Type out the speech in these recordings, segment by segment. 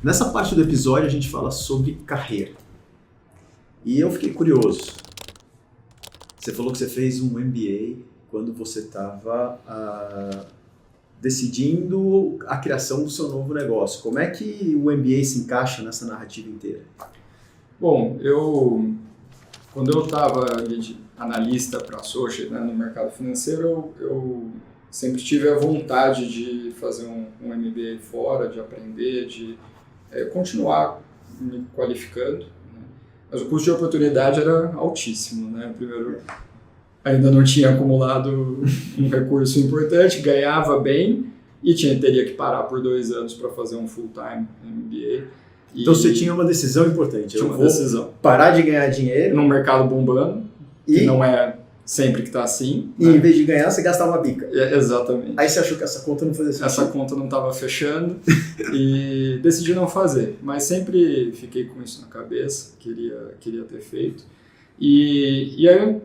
Nessa parte do episódio a gente fala sobre carreira. E eu fiquei curioso. Você falou que você fez um MBA quando você estava decidindo a criação do seu novo negócio. Como é que o MBA se encaixa nessa narrativa inteira? Bom, quando eu estava de analista para associate, né, no mercado financeiro, eu sempre tive a vontade de fazer um MBA fora, de aprender, de continuar me qualificando, né? Mas o custo de oportunidade era altíssimo, né? Primeiro, ainda não tinha acumulado um recurso importante, ganhava bem e teria que parar por 2 anos para fazer um full-time MBA. Então você tinha uma decisão importante. Tinha uma decisão. Parar de ganhar dinheiro. Num mercado bombando, que não é sempre que está assim. E em vez de ganhar, você gastava uma bica. Exatamente. Aí você achou que essa conta não fazia sentido. Essa conta não estava fechando e decidi não fazer. Mas sempre fiquei com isso na cabeça, queria ter feito. E aí,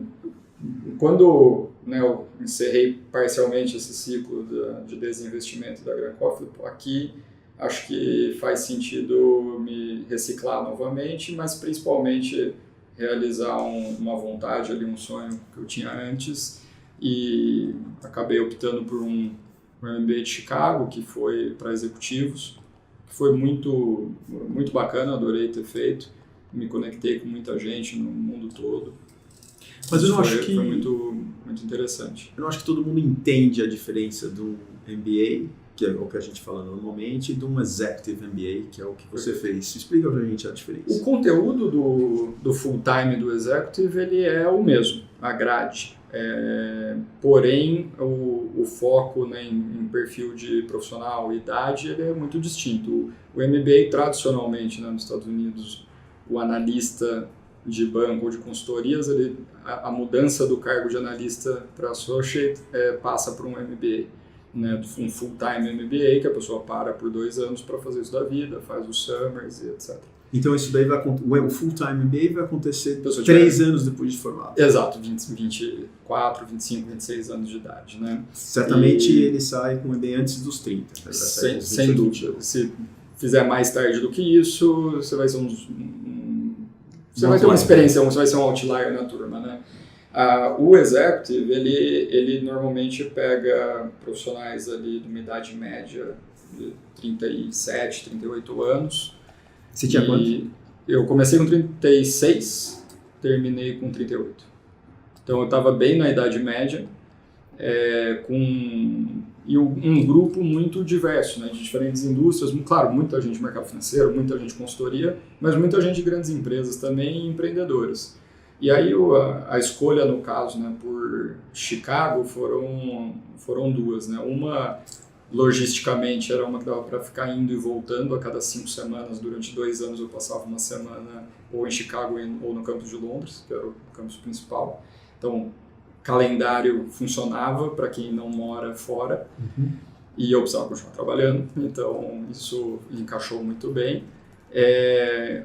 quando eu encerrei parcialmente esse ciclo de desinvestimento da Grand Coffee, aqui acho que faz sentido me reciclar novamente, mas principalmente realizar uma vontade, ali, um sonho que eu tinha antes, e acabei optando por um MBA de Chicago, que foi para executivos, que foi muito, muito bacana, adorei ter feito, me conectei com muita gente no mundo todo. Mas eu não acho que... Foi muito, muito interessante. Eu não acho que todo mundo entende a diferença do MBA, que é o que a gente fala normalmente, e de um Executive MBA, que é o que você fez. Explica pra gente a diferença. O conteúdo do full-time do Executive, ele é o mesmo, a grade. Porém, o foco, né, em perfil de profissional e idade, ele é muito distinto. O MBA, tradicionalmente, né, nos Estados Unidos, o analista de banco ou de consultorias, a mudança do cargo de analista para associate passa por um MBA, né, um full-time MBA, que a pessoa para por 2 anos para fazer isso da vida, faz os summers e etc. Então isso daí o full-time MBA vai acontecer 3 anos depois de formado. Exato, 24, 25, 26 anos de idade, né? Certamente ele sai com o MBA antes dos 30. Né? Sem dúvida. Se fizer mais tarde do que isso, você vai ser você vai ter uma experiência, você vai ser um outlier na turma, né? O Executive, ele normalmente pega profissionais ali de uma idade média de 37, 38 anos. Você tinha quanto? Eu comecei com 36, terminei com 38. Então eu estava bem na idade média, e um grupo muito diverso, né, de diferentes indústrias. Claro, muita gente de mercado financeiro, muita gente de consultoria, mas muita gente de grandes empresas também e empreendedoras. E aí a escolha, no caso, né, por Chicago foram 2. Né? Uma, logisticamente, era uma que dava para ficar indo e voltando a cada 5 semanas. Durante 2 anos eu passava uma semana ou em Chicago ou no campus de Londres, que era o campus principal. Então, calendário funcionava para quem não mora fora. Uhum. E eu precisava continuar trabalhando, então isso encaixou muito bem.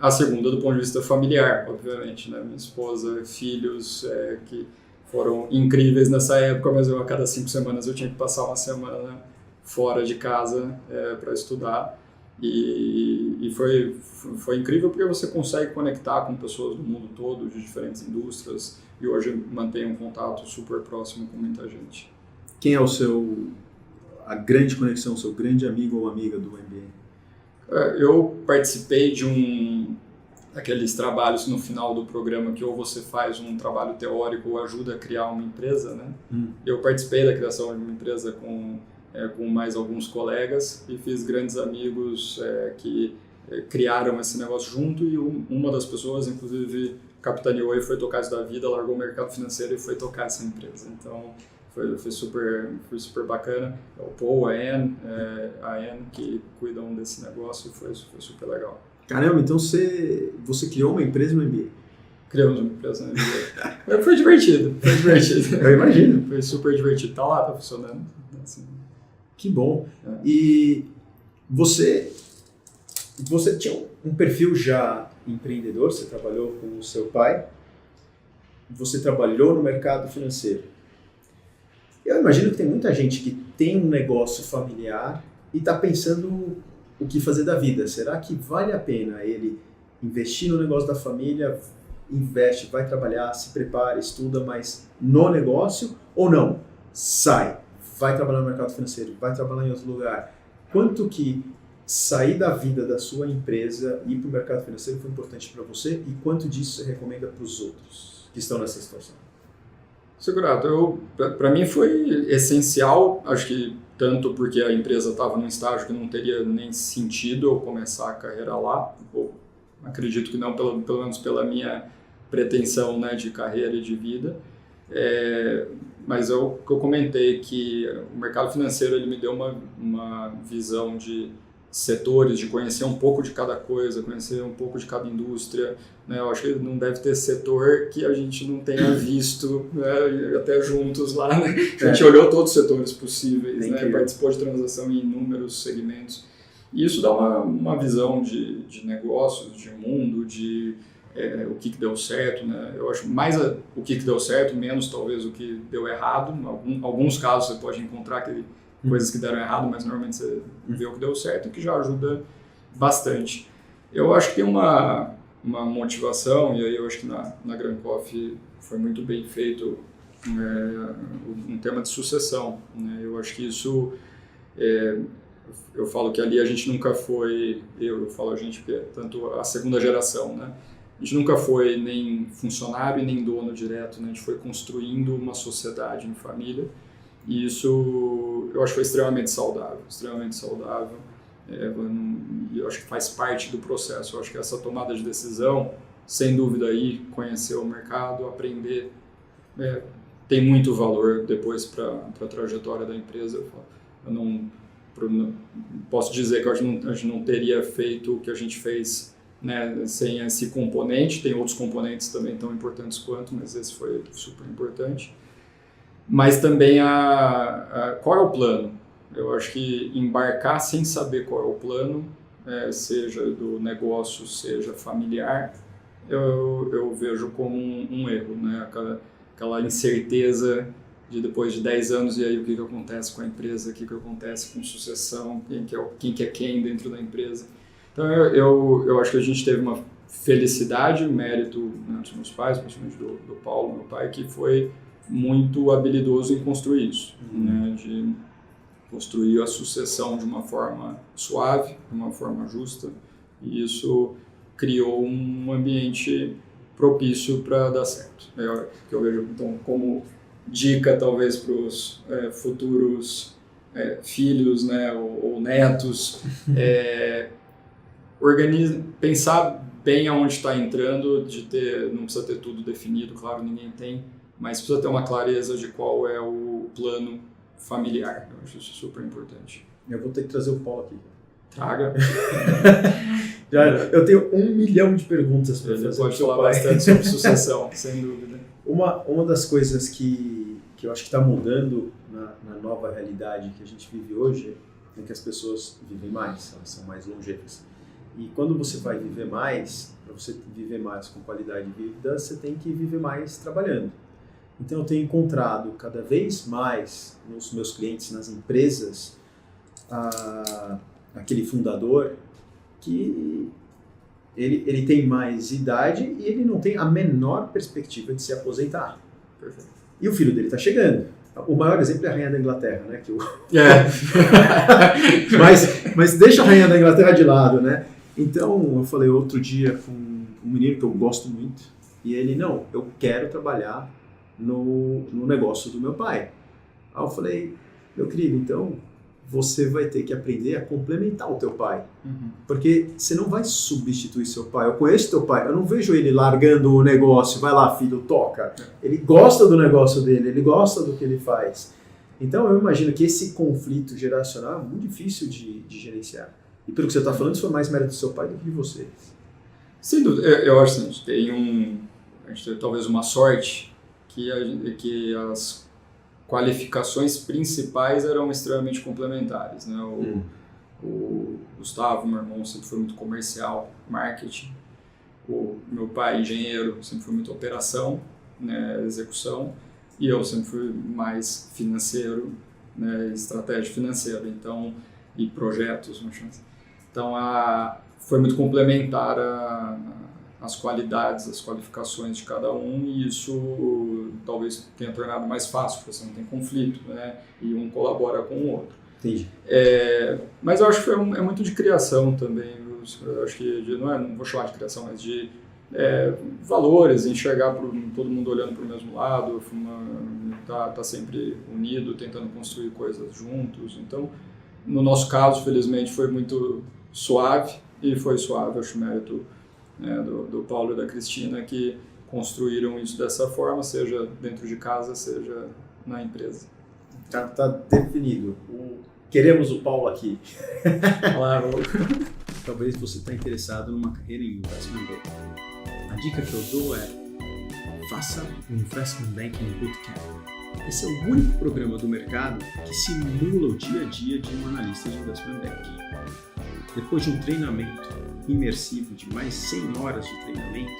A segunda, do ponto de vista familiar, obviamente, né? Minha esposa, filhos, que foram incríveis nessa época, mas a cada 5 semanas eu tinha que passar uma semana fora de casa para estudar, e foi incrível porque você consegue conectar com pessoas do mundo todo, de diferentes indústrias, e hoje mantenho um contato super próximo com muita gente. Quem é a grande conexão, o seu grande amigo ou amiga do MBA? Eu participei de aqueles trabalhos no final do programa que ou você faz um trabalho teórico ou ajuda a criar uma empresa, né? Eu participei da criação de uma empresa com mais alguns colegas e fiz grandes amigos que criaram esse negócio junto, e uma das pessoas, inclusive, capitaneou e foi tocar isso da vida, largou o mercado financeiro e foi tocar essa empresa. Então, foi super bacana. O Paul, a Anne, que cuidam desse negócio, foi super legal. Caramba, então você criou uma empresa no MBA? Criamos uma empresa no MBA. Foi divertido. Eu imagino. Foi super divertido. Tá lá, tá funcionando. Assim. Que bom. E você tinha um perfil já empreendedor, você trabalhou com o seu pai, você trabalhou no mercado financeiro. Eu imagino que tem muita gente que tem um negócio familiar e está pensando o que fazer da vida. Será que vale a pena ele investir no negócio da família, investe, vai trabalhar, se prepara, estuda, mas no negócio ou não? Sai, vai trabalhar no mercado financeiro, vai trabalhar em outro lugar. Quanto que sair da vida da sua empresa e ir para o mercado financeiro foi importante para você e quanto disso você recomenda para os outros que estão nessa situação? Segurado, para mim foi essencial, acho que tanto porque a empresa estava num estágio que não teria nem sentido eu começar a carreira lá, ou acredito que não, pelo menos pela minha pretensão, né, de carreira e de vida, mas eu comentei que o mercado financeiro ele me deu uma visão de setores, de conhecer um pouco de cada coisa, conhecer um pouco de cada indústria, né? Eu acho que não deve ter setor que a gente não tenha visto, né, até juntos lá, né? A gente olhou todos os setores possíveis, né? Participou de transação em inúmeros segmentos. E isso dá uma visão de negócios, de mundo, de o que deu certo, né? Eu acho mais o que deu certo, menos talvez o que deu errado. Em alguns casos você pode encontrar coisas que deram errado, mas normalmente você vê o que deu certo, que já ajuda bastante. Eu acho que tem uma motivação, e aí eu acho que na Grand Coffee foi muito bem feito um tema de sucessão, né? Eu acho que isso, eu falo que ali a gente nunca foi, eu falo a gente porque é tanto a segunda geração, né? A gente nunca foi nem funcionário e nem dono direto, né? A gente foi construindo uma sociedade em família. E isso eu acho que foi extremamente saudável, extremamente saudável. Eu acho que faz parte do processo. Eu acho que essa tomada de decisão, sem dúvida aí, conhecer o mercado, aprender, tem muito valor depois para a trajetória da empresa. Eu não posso dizer que a gente não teria feito o que a gente fez, né, sem esse componente. Tem outros componentes também tão importantes quanto, mas esse foi super importante. Mas também qual é o plano? Eu acho que embarcar sem saber qual é o plano, seja do negócio, seja familiar, eu vejo como um erro, né? Aquela incerteza de depois de 10 anos, e aí o que acontece com a empresa, o que acontece com sucessão, quem que é quem dentro da empresa. Então eu acho que a gente teve uma felicidade, mérito, né, dos meus pais, principalmente do Paulo, meu pai, que foi muito habilidoso em construir isso, né, de construir a sucessão de uma forma suave, de uma forma justa, e isso criou um ambiente propício para dar certo. Eu vejo, então, como dica, talvez, para os futuros filhos, né, ou netos, pensar bem aonde está entrando, não precisa ter tudo definido, claro, ninguém tem, mas precisa ter uma clareza de qual é o plano familiar. Eu acho isso super importante. Eu vou ter que trazer o Paulo aqui. Traga. Eu tenho 1 milhão de perguntas para fazer. Pode falar bastante sobre sucessão, sem dúvida. Uma das coisas que eu acho que está mudando na nova realidade que a gente vive hoje é que as pessoas vivem mais, elas são mais longevas. E quando você vai viver mais, para você viver mais com qualidade de vida, você tem que viver mais trabalhando. Então eu tenho encontrado cada vez mais nos meus clientes, nas empresas, aquele fundador que ele tem mais idade e ele não tem a menor perspectiva de se aposentar. Perfeito. E o filho dele está chegando. O maior exemplo é a Rainha da Inglaterra, né? Mas deixa a Rainha da Inglaterra de lado, né? Então eu falei outro dia com um menino que eu gosto muito e ele, não, eu quero trabalhar no negócio do meu pai. Aí eu falei, meu querido, então você vai ter que aprender a complementar o teu pai. Porque você não vai substituir seu pai. Eu conheço teu pai, eu não vejo ele largando o negócio, vai lá filho, toca. Ele gosta do negócio dele, ele gosta do que ele faz. Então eu imagino que esse conflito geracional é muito difícil de gerenciar. E pelo que você está falando, isso foi mais mérito do seu pai do que de você. Sem dúvida, eu acho que a gente tem talvez uma sorte que as qualificações principais eram extremamente complementares, né? O Gustavo, meu irmão, sempre foi muito comercial, marketing. O meu pai, engenheiro, sempre foi muito operação, né, execução. E eu sempre fui mais financeiro, né, estratégia financeira, então, e projetos, uma chance. Então, foi muito complementar as qualidades, as qualificações de cada um, e isso talvez tenha tornado mais fácil, porque você não tem conflito, né? E um colabora com o outro. Entendi. Mas eu acho que é muito de criação também. Eu acho que não vou chamar de criação, mas de valores, enxergar todo mundo olhando para o mesmo lado, tá sempre unido, tentando construir coisas juntos. Então, no nosso caso, felizmente, foi muito suave, e foi suave, acho, mérito, né, do Paulo e da Cristina, que construíram isso dessa forma, seja dentro de casa, seja na empresa. Tá definido. Queremos o Paulo aqui. Claro. Talvez você está interessado numa carreira em Investment Banking. A dica que eu dou é: faça o Investment Banking Bootcamp. Esse é o único programa do mercado que simula o dia a dia de um analista de Investment Banking. Depois de um treinamento imersivo de mais 100 horas de treinamento,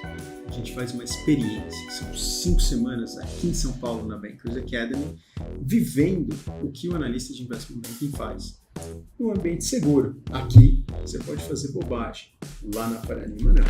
a gente faz uma experiência. São 5 semanas aqui em São Paulo, na Bankers Academy, vivendo o que o analista de Investment Banking faz. Num ambiente seguro. Aqui, você pode fazer bobagem. Lá na Faria Lima, não.